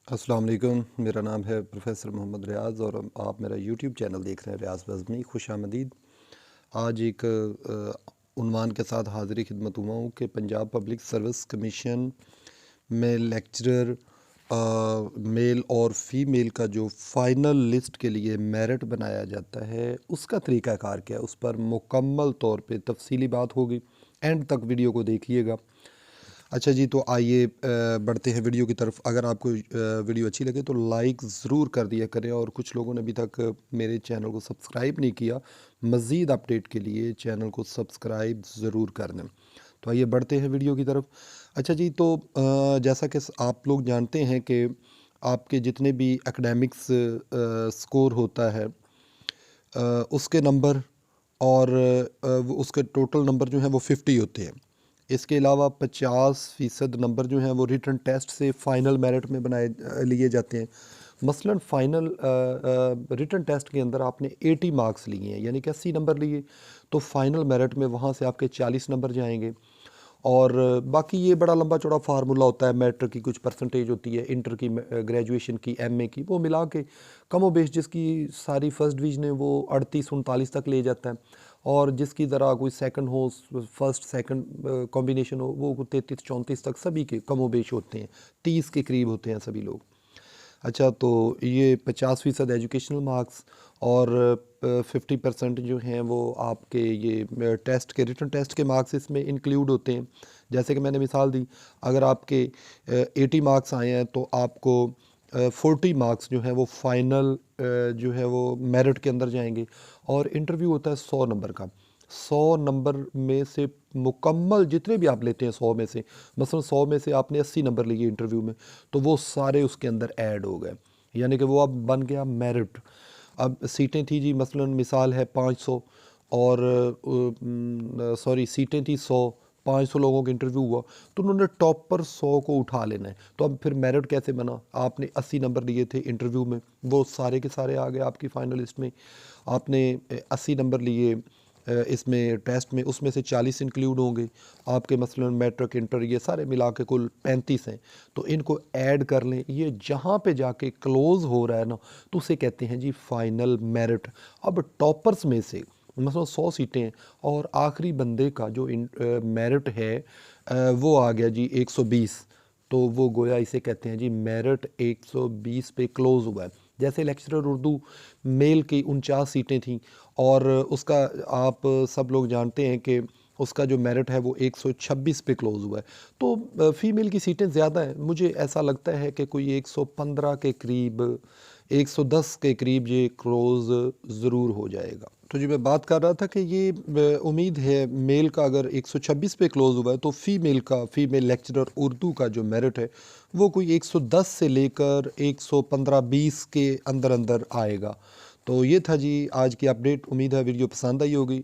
अस्सलाम वालेकुम। मेरा नाम है प्रोफ़ेसर मोहम्मद रियाज़ और आप मेरा यूट्यूब चैनल देख रहे हैं रियाज़ बज़मी। खुशामदीद। आज एक उन्वान के साथ हाज़िरी खिदमत हुआ हूँ कि पंजाब पब्लिक सर्विस कमीशन में लेक्चरर मेल और फ़ीमेल का जो फ़ाइनल लिस्ट के लिए मेरिट बनाया जाता है उसका तरीक़ाकार क्या है, उस पर मुकम्मल तौर पे तफ़सीली बात होगी। एंड तक वीडियो को देखिएगा। अच्छा जी, तो आइए बढ़ते हैं वीडियो की तरफ। अगर आपको वीडियो अच्छी लगे तो लाइक ज़रूर कर दिया करें, और कुछ लोगों ने अभी तक मेरे चैनल को सब्सक्राइब नहीं किया। मज़ीद अपडेट के लिए चैनल को सब्सक्राइब ज़रूर कर दें। तो आइए बढ़ते हैं वीडियो की तरफ। अच्छा जी, तो जैसा कि आप लोग जानते हैं कि आपके जितने भी एकेडमिक्स स्कोर होता है, उसके नंबर और उसके टोटल नंबर जो हैं वो 50 होते हैं। इसके अलावा 50% नंबर जो हैं वो रिटन टेस्ट से फ़ाइनल मेरिट में लिए जाते हैं। मसलन फ़ाइनल रिटन टेस्ट के अंदर आपने 80 मार्क्स लिए हैं, यानी कि 80 नंबर लिए, तो फ़ाइनल मेरिट में वहाँ से आपके 40 नंबर जाएंगे। और बाकी ये बड़ा लंबा चौड़ा फार्मूला होता है। मैट्रिक की कुछ परसेंटेज होती है, इंटर की, ग्रेजुएशन की, एमए की, वो मिला के कमो बेश जिसकी सारी फर्स्ट डिवीजन है वो 38-39 तक ले जाता है, और जिसकी ज़रा कोई सेकंड हो, फर्स्ट सेकंड कॉम्बिनेशन हो, वो 33-34 तक सभी के कमो बेश होते हैं। 30 के करीब होते हैं सभी लोग। अच्छा, तो ये 50% एजुकेशनल मार्क्स और 50% जो हैं वो आपके ये टेस्ट के, रिटन टेस्ट के मार्क्स इसमें इंक्लूड होते हैं। जैसे कि मैंने मिसाल दी, अगर आपके 80 मार्क्स आए हैं तो आपको 40 मार्क्स जो हैं वो फाइनल जो है वो मेरिट के अंदर जाएंगे। और इंटरव्यू होता है 100 नंबर का। 100 नंबर में से मुकम्मल जितने भी आप लेते हैं 100 में से, मसलन 100 में से आपने 80 नंबर लिए इंटरव्यू में, तो वो सारे उसके अंदर ऐड हो गए, यानी कि वो अब बन गया मेरिट। अब सीटें थी जी, मसलन मिसाल है 500, और सॉरी सीटें थी 100, 500 लोगों का इंटरव्यू हुआ, तो उन्होंने टॉप पर 100 को उठा लेना है। तो अब फिर मेरिट कैसे बना? आपने 80 नंबर लिए थे इंटरव्यू में, वो सारे के सारे आ गए आपकी फ़ाइनल लिस्ट में। आपने 80 नंबर लिए इसमें टेस्ट में, उसमें से 40 इंक्लूड होंगे आपके, मसलन मैट्रिक, इंटर, ये सारे मिला के कुल 35 हैं। तो इनको ऐड कर लें, ये जहाँ पे जाके क्लोज़ हो रहा है ना, तो उसे कहते हैं जी फाइनल मेरिट। अब टॉपर्स में से मतलब 100 सीटें हैं, और आखिरी बंदे का जो मेरिट है वो आ गया जी 120, तो वो गोया इसे कहते हैं जी मेरिट 120 पे क्लोज़ हुआ है। जैसे लेक्चरर उर्दू मेल की 49 सीटें थीं, और उसका आप सब लोग जानते हैं कि उसका जो मेरिट है वो 126 पे क्लोज़ हुआ है। तो फ़ीमेल की सीटें ज़्यादा हैं, मुझे ऐसा लगता है कि कोई 115 के करीब, 110 के करीब ये क्लोज़ ज़रूर हो जाएगा। तो जी मैं बात कर रहा था कि ये उम्मीद है मेल का अगर 126 पे क्लोज़ हुआ है, तो फ़ीमेल लेक्चरर उर्दू का जो मेरिट है वो कोई 110 से लेकर 115-20 के अंदर अंदर आएगा। तो ये था जी आज की अपडेट। उम्मीद है वीडियो पसंद आई होगी।